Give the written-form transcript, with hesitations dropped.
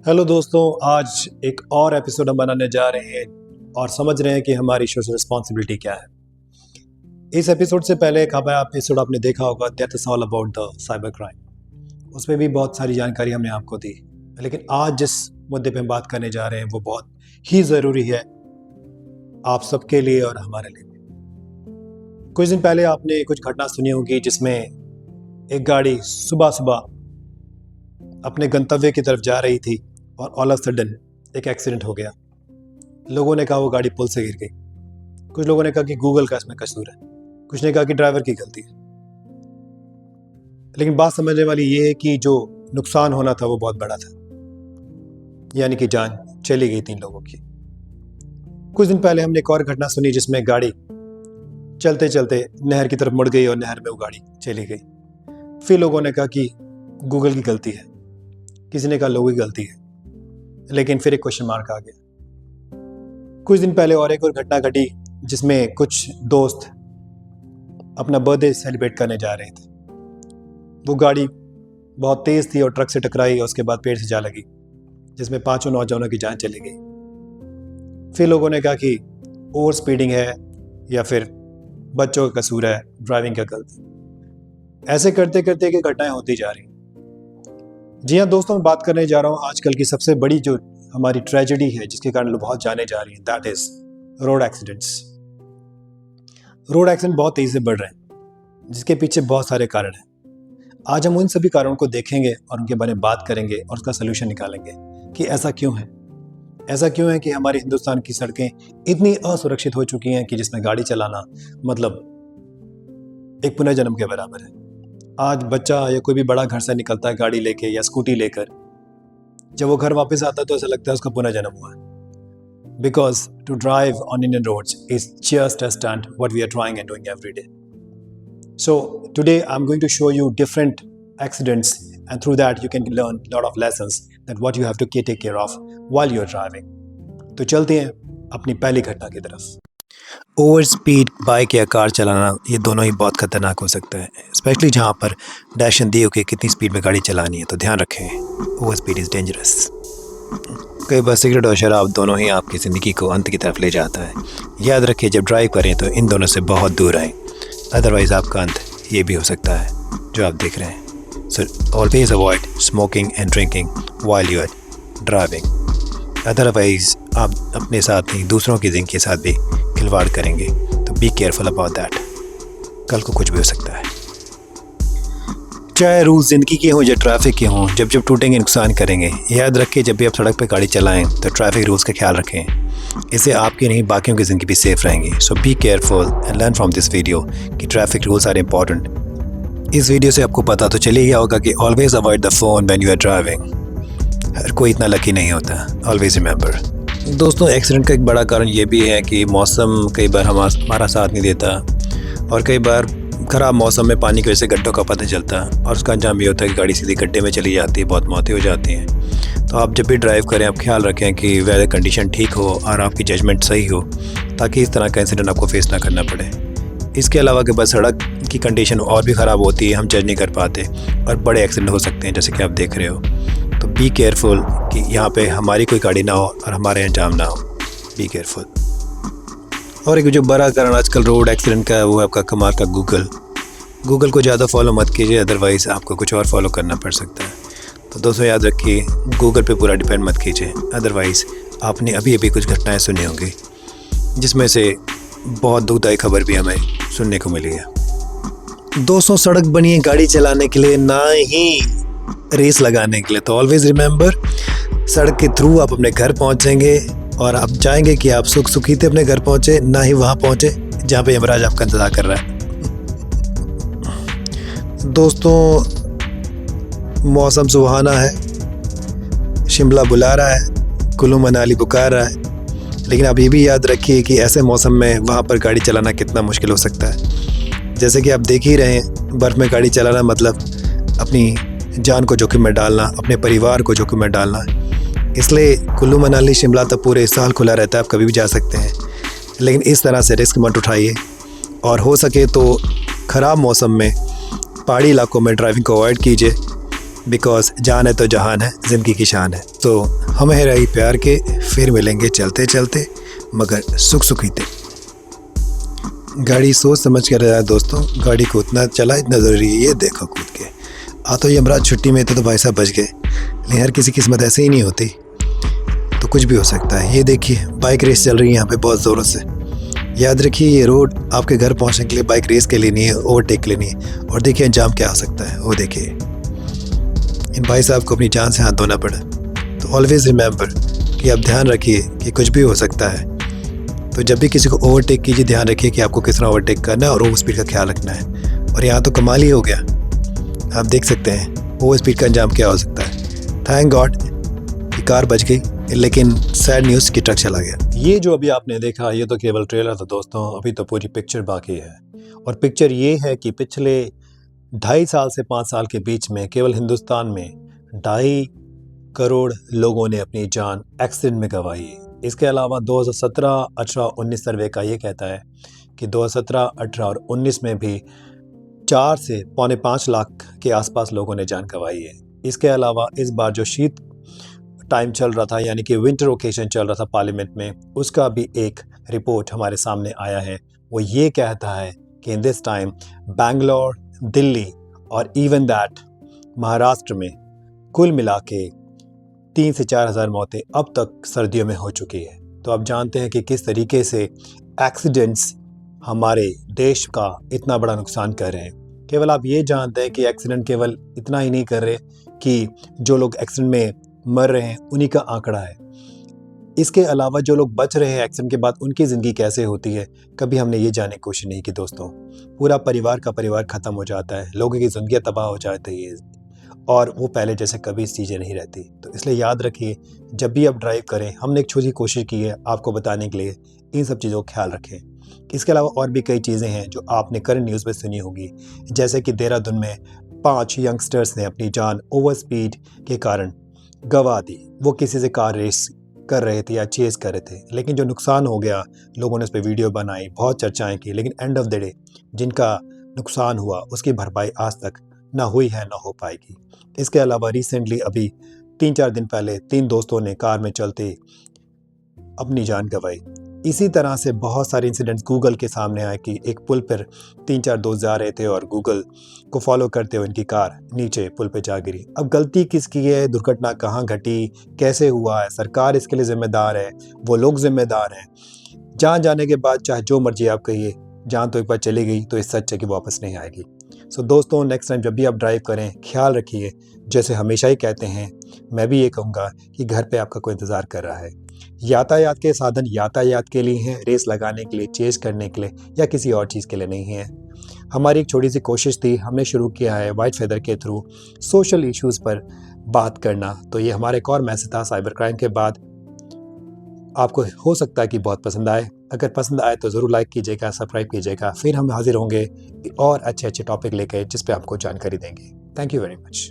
Hello दोस्तों, आज एक और एपिसोड हम बनाने जा रहे हैं और समझ रहे हैं कि हमारी सोशल रिस्पॉन्सिबिलिटी क्या है। इस एपिसोड से पहले एक हमारा एपिसोड आपने देखा होगा, that is all about the cyber crime. उसमें भी बहुत सारी जानकारी हमने आपको दी, लेकिन आज जिस मुद्दे पे हम बात करने जा रहे हैं वो बहुत ही ज़रूरी है आप सबके लिए और हमारे लिए। कुछ दिन पहले आपने कुछ घटना सुनी होगी जिसमें एक गाड़ी सुबह सुबह अपने गंतव्य की तरफ जा रही थी और ऑल ऑफ सडन एक एक्सीडेंट हो गया। लोगों ने कहा वो गाड़ी पुल से गिर गई, कुछ लोगों ने कहा कि गूगल का इसमें कसूर है, कुछ ने कहा कि ड्राइवर की गलती है। लेकिन बात समझने वाली ये है कि जो नुकसान होना था वो बहुत बड़ा था, यानी कि जान चली गई 3 लोगों की। कुछ दिन पहले हमने एक और घटना सुनी जिसमें गाड़ी चलते चलते नहर की तरफ मुड़ गई और नहर में वो गाड़ी चली गई। फिर लोगों ने कहा कि गूगल की गलती है, किसी ने कहा लोगों की गलती है, लेकिन फिर एक क्वेश्चन मार्क आ गया। कुछ दिन पहले और एक और घटना घटी जिसमें कुछ दोस्त अपना बर्थडे सेलिब्रेट करने जा रहे थे। वो गाड़ी बहुत तेज़ थी और ट्रक से टकराई और उसके बाद पेड़ से जा लगी, जिसमें 5 नौजवानों की जान चली गई। फिर लोगों ने कहा कि ओवर स्पीडिंग है या फिर बच्चों का कसूर है, ड्राइविंग का गलती। ऐसे करते करते कि घटनाएं होती जा रही। जी हाँ दोस्तों, मैं बात करने जा रहा हूँ आजकल की सबसे बड़ी जो हमारी ट्रेजेडी है जिसके कारण लोग बहुत जाने जा रही हैं, that is road accidents. Road accident बहुत तेज़ी से बढ़ रहे हैं जिसके पीछे बहुत सारे कारण हैं। आज हम उन सभी कारणों को देखेंगे और उनके बारे में बात करेंगे और उसका सलूशन निकालेंगे कि ऐसा क्यों है। ऐसा क्यों है कि हमारे हिंदुस्तान की सड़कें इतनी असुरक्षित हो चुकी हैं कि जिसमें गाड़ी चलाना मतलब एक पुनर्जन्म के बराबर है। आज बच्चा या कोई भी बड़ा घर से निकलता है गाड़ी लेके या स्कूटी लेकर, जब वो घर वापस आता है तो ऐसा लगता है उसका पुनर्जन्म हुआ है। Because to drive on Indian roads is just a stunt what we are trying and doing every day. So today I am going to show you different accidents and through that you can learn lot of lessons that what you have to take care of while you are driving. तो चलते हैं अपनी पहली घटना की तरफ। Over speed bike या car चलाना, ये दोनों ही बहुत ख़तरनाक हो सकता है, स्पेशली जहाँ पर डायरेक्शन दी हो कि कितनी स्पीड में गाड़ी चलानी है। तो ध्यान रखें, ओवर स्पीड इज़ डेंजरस। कई बार सिगरेट और शराब दोनों ही आपकी ज़िंदगी को अंत की तरफ ले जाता है। याद रखिए, जब ड्राइव करें तो इन दोनों से बहुत दूर आएँ, अदरवाइज़ आपका अंत ये भी हो सकता है जो आप देख रहे हैं। So always avoid smoking and drinking while you are driving, otherwise आप अपने साथ ही दूसरों की ज़िंदगी के साथ भी खिलवाड़ करेंगे। तो बी केयरफुल अबाउट दैट, कल को कुछ भी हो सकता है। चाहे रूल्स ज़िंदगी के हों या ट्रैफिक के हों, जब जब टूटेंगे नुकसान करेंगे। याद रखिए, जब भी आप सड़क पर गाड़ी चलाएं तो ट्रैफिक रूल्स का ख्याल रखें, इससे आपकी नहीं बाकियों की ज़िंदगी भी सेफ रहेंगी। So be careful and learn from this video कि ट्रैफिक रूल्स आर इम्पॉर्टेंट। इस वीडियो से आपको पता तो चल गया होगा कि always avoid the phone when you are driving. हर कोई इतना लकी नहीं होता, ऑलवेज रिमेंबर। दोस्तों, एक्सीडेंट का एक बड़ा कारण ये भी है कि मौसम कई बार हमारा साथ नहीं देता, और कई बार ख़राब मौसम में पानी की वजह से गड्ढों का पता चलता है और उसका अंजाम ये होता है कि गाड़ी सीधी गड्ढे में चली जाती है, बहुत मौतें हो जाती हैं। तो आप जब भी ड्राइव करें आप ख्याल रखें कि वेदर कंडीशन ठीक हो और आपकी जजमेंट सही हो, ताकि इस तरह का इंसिडेंट आपको फेस ना करना पड़े। इसके अलावा के बाद सड़क की कंडीशन और भी ख़राब होती है, हम जज नहीं कर पाते और बड़े एक्सीडेंट हो सकते हैं, जैसे कि आप देख रहे हो। तो बी केयरफुल कि यहाँ पे हमारी कोई गाड़ी ना हो और हमारे अंजाम ना हो। Be careful. और एक जो बड़ा कारण आजकल रोड एक्सीडेंट का है वो है आपका कमाल का गूगल को ज़्यादा फॉलो मत कीजिए, अदरवाइज़ आपको कुछ और फॉलो करना पड़ सकता है। तो दोस्तों याद रखिए, गूगल पे पूरा डिपेंड मत कीजिए, अदरवाइज़ आपने अभी कुछ घटनाएं सुनी होंगी जिसमें से बहुत दुखदायी खबर भी हमें सुनने को मिली है। दोस्तों, सड़क बनी है गाड़ी चलाने के लिए, ना ही रेस लगाने के लिए। तो ऑलवेज रिमेंबर, सड़क के थ्रू आप अपने घर पहुंचेंगे और आप चाहेंगे कि आप सुख सुखीते अपने घर पहुंचे, ना ही वहां पहुंचे जहां पे यमराज आपका इंतजार कर रहा है। दोस्तों, मौसम सुहाना है, शिमला बुला रहा है, कुल्लू मनाली पुकार रहा है, लेकिन आप ये भी याद रखिए कि ऐसे मौसम में वहाँ पर गाड़ी चलाना कितना मुश्किल हो सकता है। जैसे कि आप देख ही रहे हैं, बर्फ़ में गाड़ी चलाना मतलब अपनी जान को जोखिम में डालना, अपने परिवार को जोखिम में डालना। इसलिए कुल्लू मनाली शिमला तो पूरे साल खुला रहता है, आप कभी भी जा सकते हैं, लेकिन इस तरह से रिस्क मत उठाइए। और हो सके तो ख़राब मौसम में पहाड़ी इलाकों में ड्राइविंग को अवॉइड कीजिए, बिकॉज जान है तो जहान है, ज़िंदगी की शान है। तो हम है रही प्यार के, फिर मिलेंगे चलते चलते, मगर सुख सुखीते। गाड़ी सोच समझ कर रहा है दोस्तों, गाड़ी को उतना चला इतना ज़रूरी है। ये देखो कूद के आ तो यमराज छुट्टी में थे तो भाई साहब बच गए, लेकिन हर किसी की किस्मत ऐसे ही नहीं होती, तो कुछ भी हो सकता है। ये देखिए बाइक रेस चल रही है यहाँ पे बहुत ज़ोरों से। याद रखिए ये रोड आपके घर पहुँचने के लिए बाइक रेस के लिए नहीं है, ओवरटेक के लिए नहीं है। और देखिए अंजाम क्या हो सकता है, वो देखिए इन भाई साहब को अपनी जान से हाथ धोना पड़ा। तो ऑलवेज़ रिमेंबर कि आप ध्यान रखिए कि कुछ भी हो सकता है। तो जब भी किसी को ओवरटेक कीजिए, ध्यान रखिए कि आपको किस तरह ओवरटेक करना है और ओवर स्पीड का ख्याल रखना है। और यहाँ तो कमाल ही हो गया, आप देख सकते हैं ओवर स्पीड का अंजाम क्या हो सकता है। थैंक गॉड कि कार बच गई, लेकिन सैड न्यूज़ की ट्रक चला गया। ये जो अभी आपने देखा ये तो केवल ट्रेलर था दोस्तों, अभी तो पूरी पिक्चर बाकी है। और पिक्चर ये है कि पिछले 2.5 साल से 5 साल के बीच में केवल हिंदुस्तान में 2.5 करोड़ लोगों ने अपनी जान एक्सीडेंट में गंवाई है। इसके अलावा 2017, 18, 19 सर्वे का ये कहता है कि 2017, 18 और 19 में भी 4 से पौने 5 लाख के आसपास लोगों ने जान गंवाई है। इसके अलावा इस बार जो शीत टाइम चल रहा था, यानी कि विंटर ओकेशन चल रहा था पार्लियामेंट में, उसका भी एक रिपोर्ट हमारे सामने आया है। वो ये कहता है कि in this time Bangalore, Delhi और इवन दैट महाराष्ट्र में कुल मिला के 3 से 4 हज़ार मौतें अब तक सर्दियों में हो चुकी है। तो आप जानते हैं कि किस तरीके से एक्सीडेंट्स हमारे देश का इतना बड़ा नुकसान कर रहे हैं। केवल आप ये जानते हैं कि एक्सीडेंट केवल इतना ही नहीं कर रहे कि जो लोग एक्सीडेंट में मर रहे हैं उन्हीं का आंकड़ा है, इसके अलावा जो लोग बच रहे हैं एक्सीडेंट के बाद उनकी ज़िंदगी कैसे होती है, कभी हमने ये जानने की कोशिश नहीं की दोस्तों। पूरा परिवार का परिवार ख़त्म हो जाता है, लोगों की ज़िंदगी तबाह हो जाती है और वो पहले जैसे कभी चीज़ें नहीं रहती। तो इसलिए याद रखिए जब भी आप ड्राइव करें, हमने एक छोटी कोशिश की है आपको बताने के लिए, इन सब चीज़ों का ख्याल रखें। इसके अलावा और भी कई चीज़ें हैं जो आपने करंट न्यूज़ में सुनी होगी, जैसे कि देहरादून में 5 यंगस्टर्स ने अपनी जान ओवर स्पीड के कारण गंवा दी। वो किसी से कार रेस कर रहे थे या चेज़ कर रहे थे, लेकिन जो नुकसान हो गया, लोगों ने उस पर वीडियो बनाई, बहुत चर्चाएँ की, लेकिन एंड ऑफ द डे जिनका नुकसान हुआ उसकी भरपाई आज तक ना हुई है ना हो पाएगी। इसके अलावा रिसेंटली अभी 3-4 दिन पहले 3 दोस्तों ने कार में चलते अपनी जान गंवाई। इसी तरह से बहुत सारे इंसिडेंट्स गूगल के सामने आए कि एक पुल पर 3-4 दोस्त जा रहे थे और गूगल को फॉलो करते हुए उनकी कार नीचे पुल पे जा गिरी। अब गलती किसकी है, दुर्घटना कहाँ घटी, कैसे हुआ है, सरकार इसके लिए जिम्मेदार है, वो लोग जिम्मेदार हैं। जान जाने के बाद चाहे जो मर्जी आप कहिए, जान तो एक बार चली गई तो इस सच है कि वापस नहीं आएगी। सो दोस्तों नेक्स्ट टाइम जब भी आप ड्राइव करें ख्याल रखिए, जैसे हमेशा ही कहते हैं, मैं भी ये कहूँगा कि घर पे आपका कोई इंतज़ार कर रहा है। यातायात के साधन यातायात के लिए हैं, रेस लगाने के लिए, चेस करने के लिए या किसी और चीज़ के लिए नहीं है। हमारी एक छोटी सी कोशिश थी, हमने शुरू किया है वाइट फेदर के थ्रू सोशल इश्यूज़ पर बात करना। तो ये हमारा एक और मैसेज था साइबर क्राइम के बाद। आपको हो सकता है कि बहुत पसंद आए, अगर पसंद आए तो ज़रूर लाइक कीजिएगा, सब्सक्राइब कीजिएगा। फिर हम हाजिर होंगे और अच्छे टॉपिक लेकर जिस पे आपको जानकारी देंगे। Thank you very much.